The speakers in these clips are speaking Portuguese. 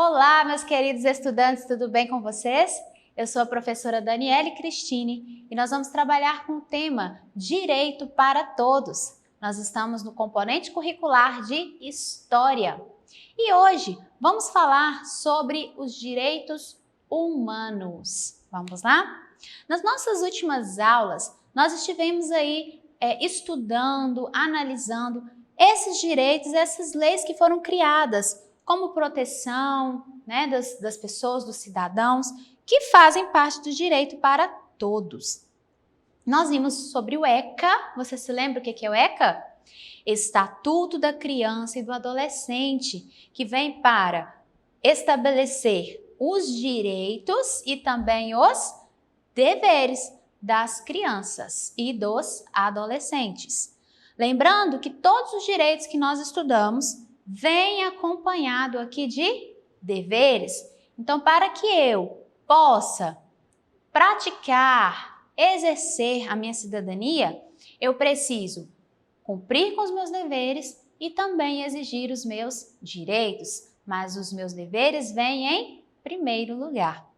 Olá, meus queridos estudantes, tudo bem com vocês? Eu sou a professora Daniele Cristine e nós vamos trabalhar com o tema Direito para Todos. Nós estamos no componente curricular de História e hoje vamos falar sobre os direitos humanos. Vamos lá? Nas nossas últimas aulas, nós estivemos aí estudando, analisando esses direitos, essas leis que foram criadas como proteção, né, das pessoas, dos cidadãos, que fazem parte do direito para todos. Nós vimos sobre o ECA, você se lembra o que é o ECA? Estatuto da Criança e do Adolescente, que vem para estabelecer os direitos e também os deveres das crianças e dos adolescentes. Lembrando que todos os direitos que nós estudamos vem acompanhado aqui de deveres. Então, para que eu possa praticar, exercer a minha cidadania, eu preciso cumprir com os meus deveres e também exigir os meus direitos. Mas os meus deveres vêm em primeiro lugar.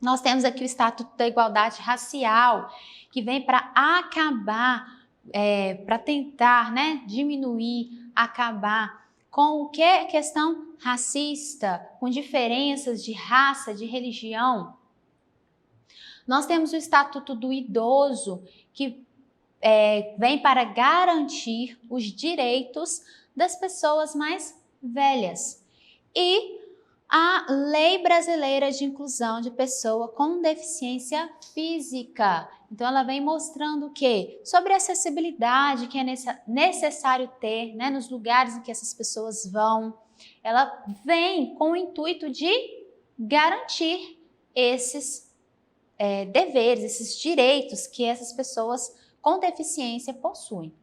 Nós temos aqui o Estatuto da Igualdade Racial, que vem para acabar, para tentar, diminuir, acabar com o que é questão racista, com diferenças de raça, de religião. Nós temos o Estatuto do Idoso, que vem para garantir os direitos das pessoas mais velhas. E a Lei Brasileira de Inclusão de Pessoa com Deficiência Física. Então, ela vem mostrando o quê? Sobre a acessibilidade que é necessário ter, nos lugares em que essas pessoas vão. Ela vem com o intuito de garantir esses deveres, esses direitos que essas pessoas com deficiência possuem.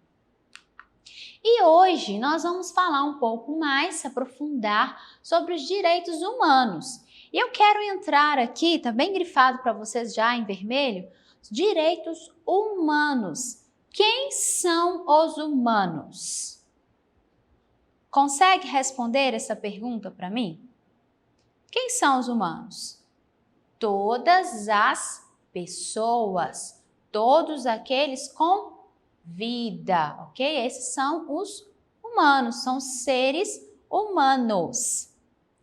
E hoje nós vamos falar um pouco mais, se aprofundar sobre os direitos humanos. E eu quero entrar aqui, tá bem grifado para vocês já em vermelho, direitos humanos. Quem são os humanos? Consegue responder essa pergunta para mim? Quem são os humanos? Todas as pessoas, todos aqueles com vida, ok? Esses são os humanos, são seres humanos,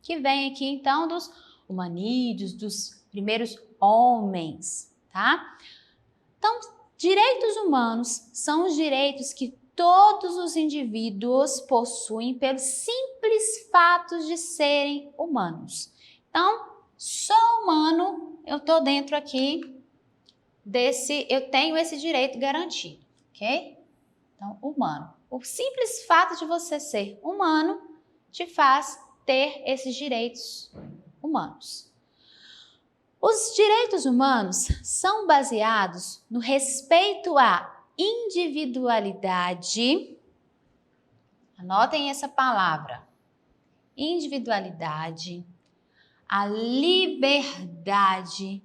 que vêm aqui então dos humanídeos, dos primeiros homens, tá? Então, direitos humanos são os direitos que todos os indivíduos possuem pelo simples fato de serem humanos. Então, sou humano, eu tô dentro aqui eu tenho esse direito garantido. Ok? Então, humano. O simples fato de você ser humano te faz ter esses direitos humanos. Os direitos humanos são baseados no respeito à individualidade. Anotem essa palavra. Individualidade, a liberdade,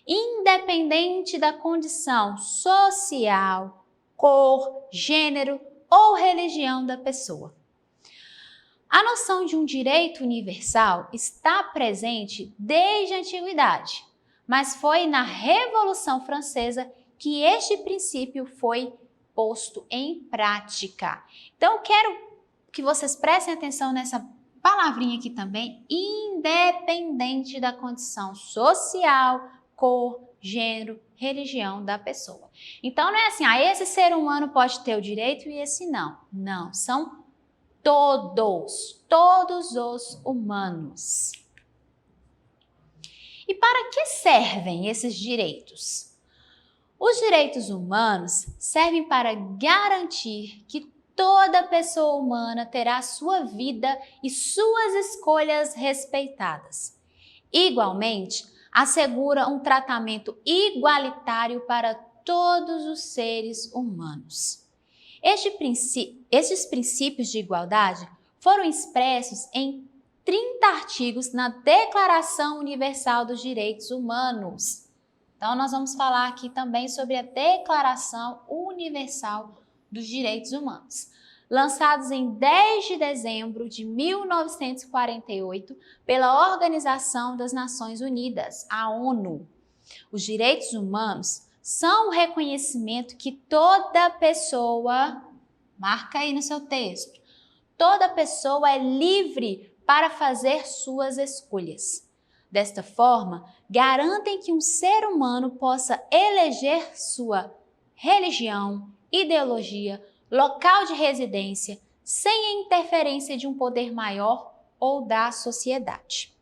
independente da condição social, cor, gênero ou religião da pessoa. A noção de um direito universal está presente desde a antiguidade, mas foi na Revolução Francesa que este princípio foi posto em prática. Então, eu quero que vocês prestem atenção nessa palavrinha aqui também, independente da condição social, cor, gênero, religião da pessoa. Então, não é assim, esse ser humano pode ter o direito e esse não. Não, são todos os humanos. E para que servem esses direitos? Os direitos humanos servem para garantir que toda pessoa humana terá sua vida e suas escolhas respeitadas. Igualmente, assegura um tratamento igualitário para todos os seres humanos. Estes princípios de igualdade foram expressos em 30 artigos na Declaração Universal dos Direitos Humanos. Então, nós vamos falar aqui também sobre a Declaração Universal dos Direitos Humanos. lançados em 10 de dezembro de 1948 pela Organização das Nações Unidas, a ONU. Os direitos humanos são o reconhecimento que toda pessoa, marca aí no seu texto, toda pessoa é livre para fazer suas escolhas. Desta forma, garantem que um ser humano possa eleger sua religião, ideologia, local de residência, sem a interferência de um poder maior ou da sociedade.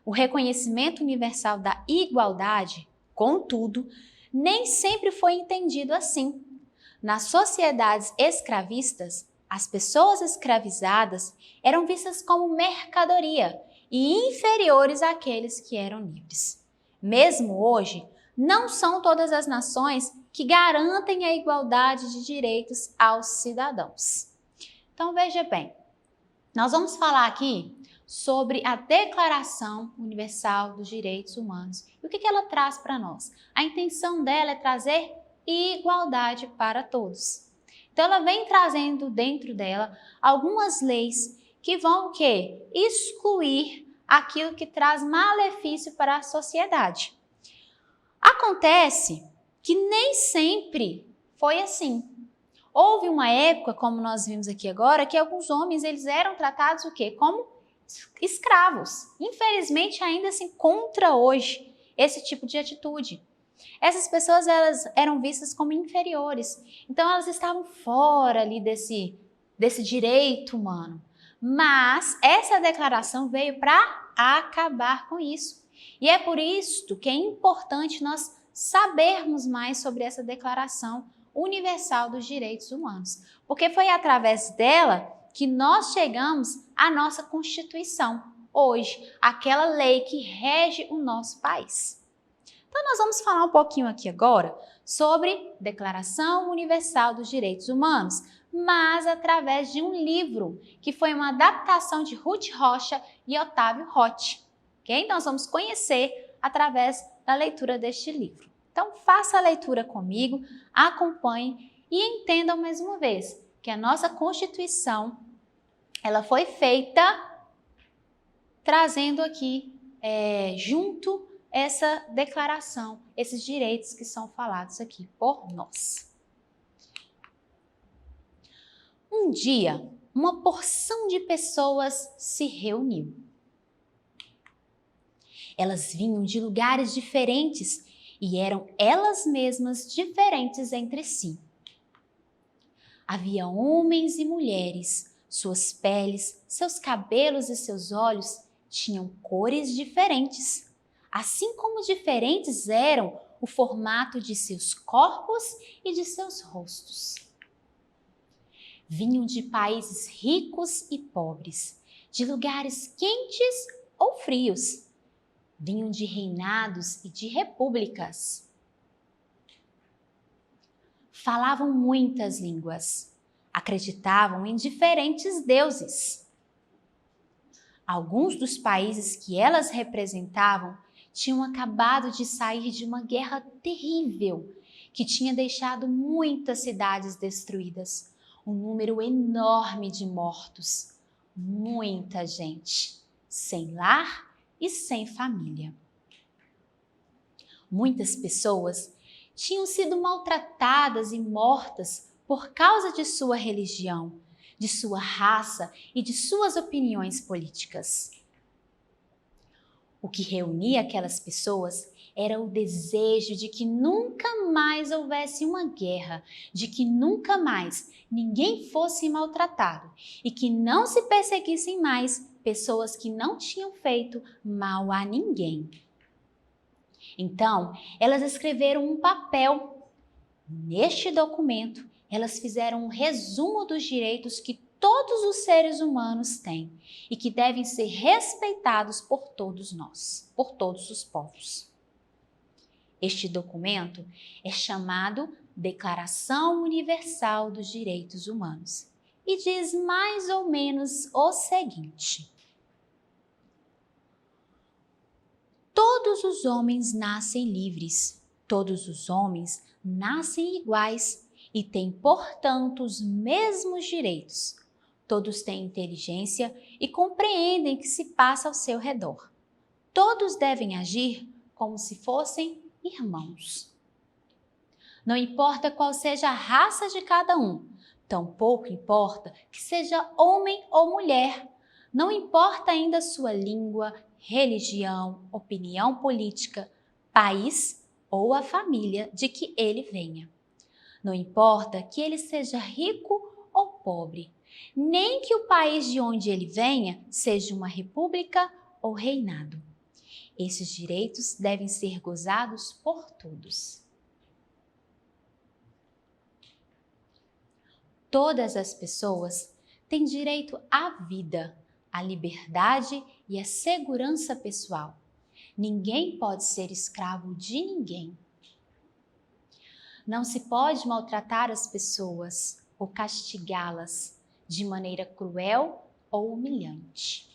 O reconhecimento universal da igualdade, contudo, nem sempre foi entendido assim. Nas sociedades escravistas, as pessoas escravizadas eram vistas como mercadoria e inferiores àqueles que eram livres. Mesmo hoje, não são todas as nações que garantem a igualdade de direitos aos cidadãos. Então veja bem, nós vamos falar aqui sobre a Declaração Universal dos Direitos Humanos. E o que ela traz para nós? A intenção dela é trazer igualdade para todos. Então ela vem trazendo dentro dela algumas leis que vão o quê? Excluir aquilo que traz malefício para a sociedade. Acontece que nem sempre foi assim. Houve uma época, como nós vimos aqui agora, que alguns homens eles eram tratados o quê? Como escravos. Infelizmente ainda se encontra hoje esse tipo de atitude. Essas pessoas elas eram vistas como inferiores. Então elas estavam fora ali desse direito humano. Mas essa declaração veio para acabar com isso. E é por isso que é importante nós sabermos mais sobre essa Declaração Universal dos Direitos Humanos. Porque foi através dela que nós chegamos à nossa Constituição, hoje, aquela lei que rege o nosso país. Então nós vamos falar um pouquinho aqui agora sobre Declaração Universal dos Direitos Humanos, mas através de um livro, que foi uma adaptação de Ruth Rocha e Otávio Roth. Okay? Nós vamos conhecer através da leitura deste livro. Então faça a leitura comigo, acompanhe e entendam mais uma vez que a nossa Constituição ela foi feita trazendo aqui junto essa declaração, esses direitos que são falados aqui por nós. Um dia, uma porção de pessoas se reuniu. Elas vinham de lugares diferentes e eram elas mesmas diferentes entre si. Havia homens e mulheres, suas peles, seus cabelos e seus olhos tinham cores diferentes, assim como diferentes eram o formato de seus corpos e de seus rostos. Vinham de países ricos e pobres, de lugares quentes ou frios. Vinham de reinados e de repúblicas. Falavam muitas línguas, acreditavam em diferentes deuses. Alguns dos países que elas representavam tinham acabado de sair de uma guerra terrível que tinha deixado muitas cidades destruídas, um número enorme de mortos, muita gente sem lar e sem família. Muitas pessoas tinham sido maltratadas e mortas por causa de sua religião, de sua raça e de suas opiniões políticas. O que reunia aquelas pessoas era o desejo de que nunca mais houvesse uma guerra, de que nunca mais ninguém fosse maltratado e que não se perseguissem mais pessoas que não tinham feito mal a ninguém. Então, elas escreveram um papel. Neste documento, elas fizeram um resumo dos direitos que todos os seres humanos têm e que devem ser respeitados por todos nós, por todos os povos. Este documento é chamado Declaração Universal dos Direitos Humanos e diz mais ou menos o seguinte: todos os homens nascem livres, todos os homens nascem iguais e têm, portanto, os mesmos direitos. Todos têm inteligência e compreendem o que se passa ao seu redor. Todos devem agir como se fossem irmãos. Não importa qual seja a raça de cada um, tampouco importa que seja homem ou mulher. Não importa ainda sua língua, religião, opinião política, país ou a família de que ele venha. Não importa que ele seja rico ou pobre, nem que o país de onde ele venha seja uma república ou reinado. Esses direitos devem ser gozados por todos. Todas as pessoas têm direito à vida, à liberdade e à segurança pessoal. Ninguém pode ser escravo de ninguém. Não se pode maltratar as pessoas ou castigá-las de maneira cruel ou humilhante.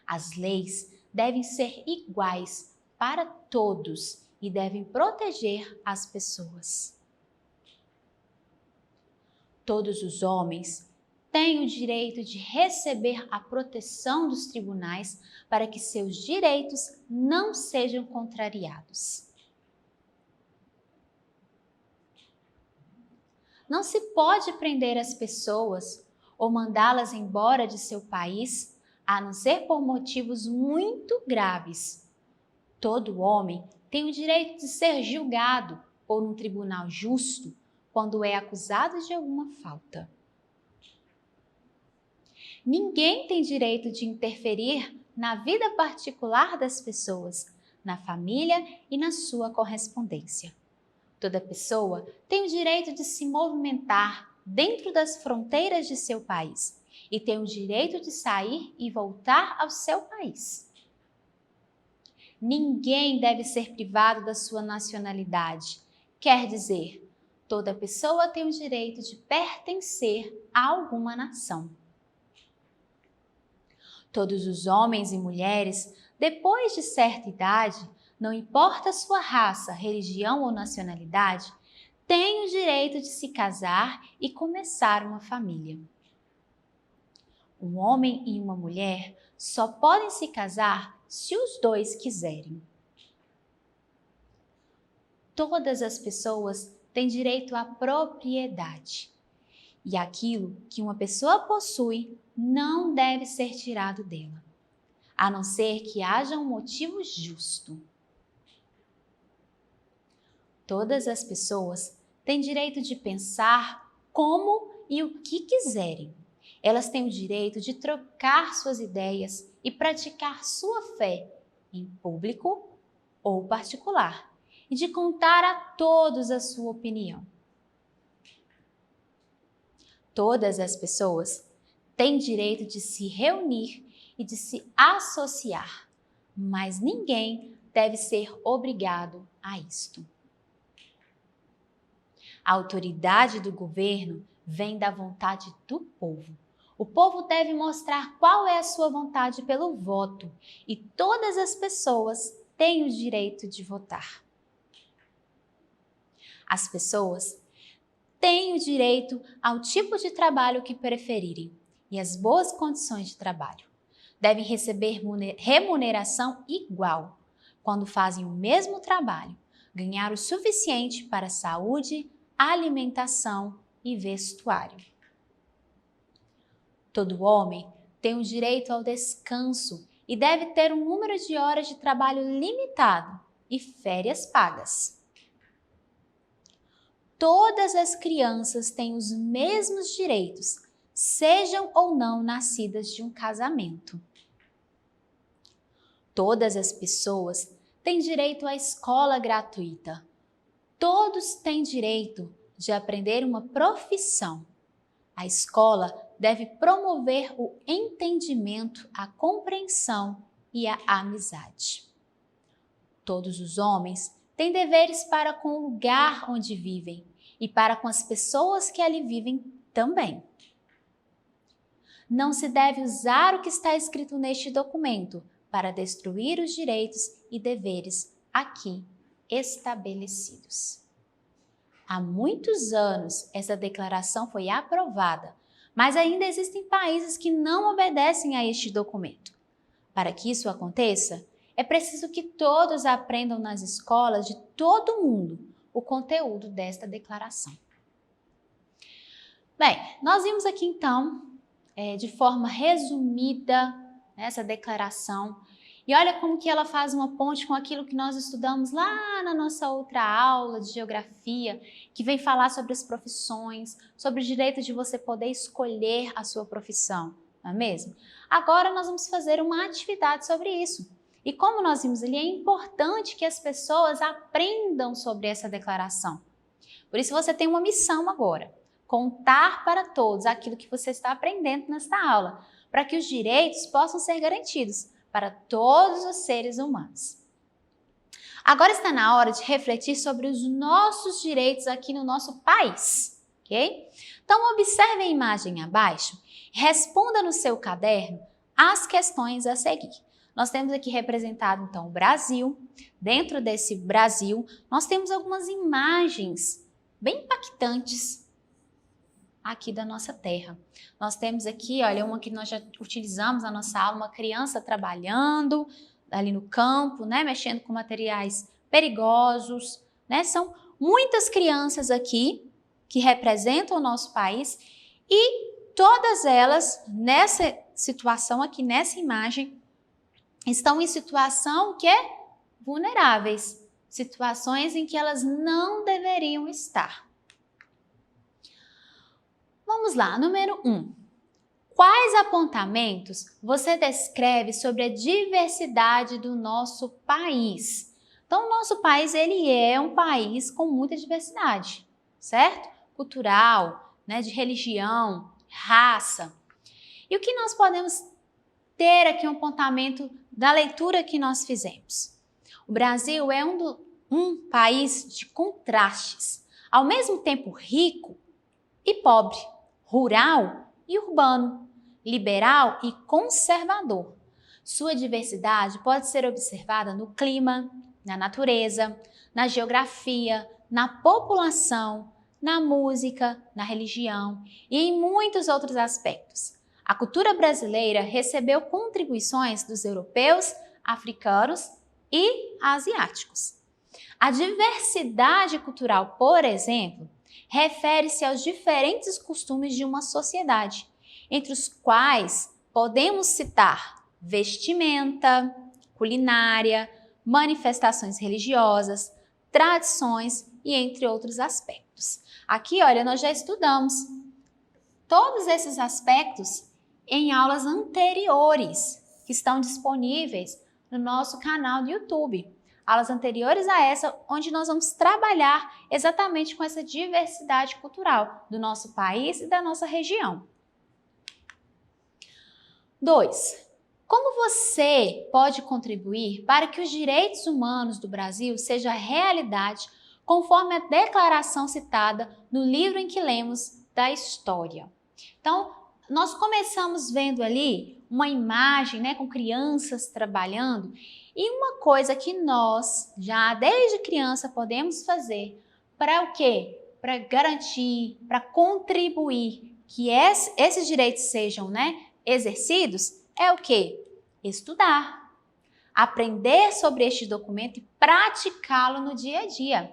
As leis devem ser iguais para todos e devem proteger as pessoas. Todos os homens têm o direito de receber a proteção dos tribunais para que seus direitos não sejam contrariados. Não se pode prender as pessoas ou mandá-las embora de seu país, a não ser por motivos muito graves. Todo homem tem o direito de ser julgado por um tribunal justo quando é acusado de alguma falta. Ninguém tem direito de interferir na vida particular das pessoas, na família e na sua correspondência. Toda pessoa tem o direito de se movimentar dentro das fronteiras de seu país e tem o direito de sair e voltar ao seu país. Ninguém deve ser privado da sua nacionalidade, quer dizer, toda pessoa tem o direito de pertencer a alguma nação. Todos os homens e mulheres, depois de certa idade, não importa a sua raça, religião ou nacionalidade, têm o direito de se casar e começar uma família. Um homem e uma mulher só podem se casar se os dois quiserem. Todas as pessoas têm direito à propriedade. E aquilo que uma pessoa possui não deve ser tirado dela, a não ser que haja um motivo justo. Todas as pessoas têm direito de pensar como e o que quiserem. Elas têm o direito de trocar suas ideias e praticar sua fé em público ou particular e de contar a todos a sua opinião. Todas as pessoas têm direito de se reunir e de se associar, mas ninguém deve ser obrigado a isto. A autoridade do governo vem da vontade do povo. O povo deve mostrar qual é a sua vontade pelo voto e todas as pessoas têm o direito de votar. As pessoas têm o direito ao tipo de trabalho que preferirem e às boas condições de trabalho. Devem receber remuneração igual quando fazem o mesmo trabalho, ganhar o suficiente para saúde, alimentação e vestuário. Todo homem tem o direito ao descanso e deve ter um número de horas de trabalho limitado e férias pagas. Todas as crianças têm os mesmos direitos, sejam ou não nascidas de um casamento. Todas as pessoas têm direito à escola gratuita. Todos têm direito de aprender uma profissão. A escola deve promover o entendimento, a compreensão e a amizade. Todos os homens têm deveres para com o lugar onde vivem e para com as pessoas que ali vivem também. Não se deve usar o que está escrito neste documento para destruir os direitos e deveres aqui estabelecidos. Há muitos anos essa declaração foi aprovada, mas ainda existem países que não obedecem a este documento. Para que isso aconteça, é preciso que todos aprendam nas escolas de todo o mundo o conteúdo desta declaração. Bem, nós vimos aqui então, de forma resumida, essa declaração. E olha como que ela faz uma ponte com aquilo que nós estudamos lá na nossa outra aula de geografia, que vem falar sobre as profissões, sobre o direito de você poder escolher a sua profissão, não é mesmo? Agora nós vamos fazer uma atividade sobre isso. E como nós vimos ali, é importante que as pessoas aprendam sobre essa declaração. Por isso você tem uma missão agora, contar para todos aquilo que você está aprendendo nesta aula, para que os direitos possam ser garantidos para todos os seres humanos. Agora está na hora de refletir sobre os nossos direitos aqui no nosso país, ok? Então observe a imagem abaixo e responda no seu caderno as questões a seguir. Nós temos aqui representado então o Brasil. Dentro desse Brasil, nós temos algumas imagens bem impactantes aqui da nossa terra. Nós temos aqui, olha, uma que nós já utilizamos na nossa aula, uma criança trabalhando ali no campo, né, mexendo com materiais perigosos, né? São muitas crianças aqui que representam o nosso país e todas elas nessa situação aqui, nessa imagem, estão em situação que é vulneráveis, situações em que elas não deveriam estar. Vamos lá, número 1. Quais apontamentos você descreve sobre a diversidade do nosso país? Então, o nosso país ele é um país com muita diversidade, certo? Cultural, né, de religião, raça. E o que nós podemos ter aqui um apontamento da leitura que nós fizemos? O Brasil é um país de contrastes, ao mesmo tempo rico e pobre, rural e urbano, liberal e conservador. Sua diversidade pode ser observada no clima, na natureza, na geografia, na população, na música, na religião e em muitos outros aspectos. A cultura brasileira recebeu contribuições dos europeus, africanos e asiáticos. A diversidade cultural, por exemplo, refere-se aos diferentes costumes de uma sociedade, entre os quais podemos citar vestimenta, culinária, manifestações religiosas, tradições e entre outros aspectos. Aqui, olha, nós já estudamos todos esses aspectos em aulas anteriores que estão disponíveis no nosso canal do YouTube. Aulas anteriores a essa, onde nós vamos trabalhar exatamente com essa diversidade cultural do nosso país e da nossa região. 2. Como você pode contribuir para que os direitos humanos do Brasil sejam realidade conforme a declaração citada no livro em que lemos da história? Então, nós começamos vendo ali uma imagem, né, com crianças trabalhando. E uma coisa que nós, já desde criança, podemos fazer para o quê? Para garantir, para contribuir que esses direitos sejam, né, exercidos, é o quê? Estudar, aprender sobre este documento e praticá-lo no dia a dia.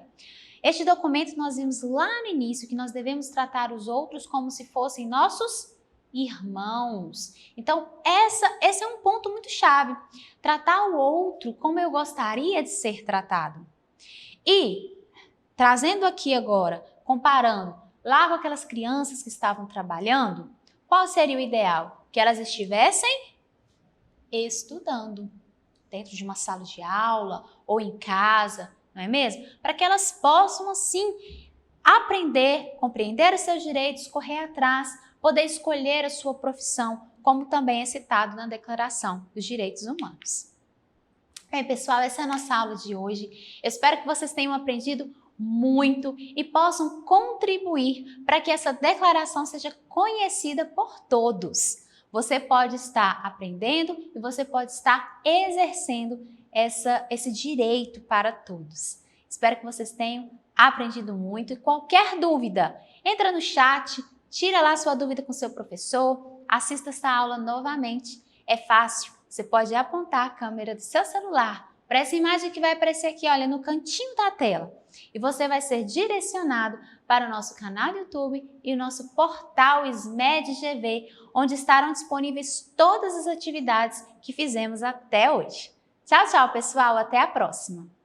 Este documento nós vimos lá no início que nós devemos tratar os outros como se fossem nossos irmãos. Então, esse é um ponto muito chave. Tratar o outro como eu gostaria de ser tratado. E, trazendo aqui agora, comparando lá com aquelas crianças que estavam trabalhando, qual seria o ideal? Que elas estivessem estudando, dentro de uma sala de aula ou em casa, não é mesmo? Para que elas possam, assim, aprender, compreender os seus direitos, correr atrás, poder escolher a sua profissão, como também é citado na Declaração dos Direitos Humanos. Bem, pessoal, essa é a nossa aula de hoje. Eu espero que vocês tenham aprendido muito e possam contribuir para que essa declaração seja conhecida por todos. Você pode estar aprendendo e você pode estar exercendo esse direito para todos. Espero que vocês tenham aprendido muito e qualquer dúvida, entra no chat, tira lá sua dúvida com seu professor, assista essa aula novamente. É fácil, você pode apontar a câmera do seu celular para essa imagem que vai aparecer aqui, olha, no cantinho da tela. E você vai ser direcionado para o nosso canal do YouTube e o nosso portal SMED-GV, onde estarão disponíveis todas as atividades que fizemos até hoje. Tchau, tchau, pessoal. Até a próxima!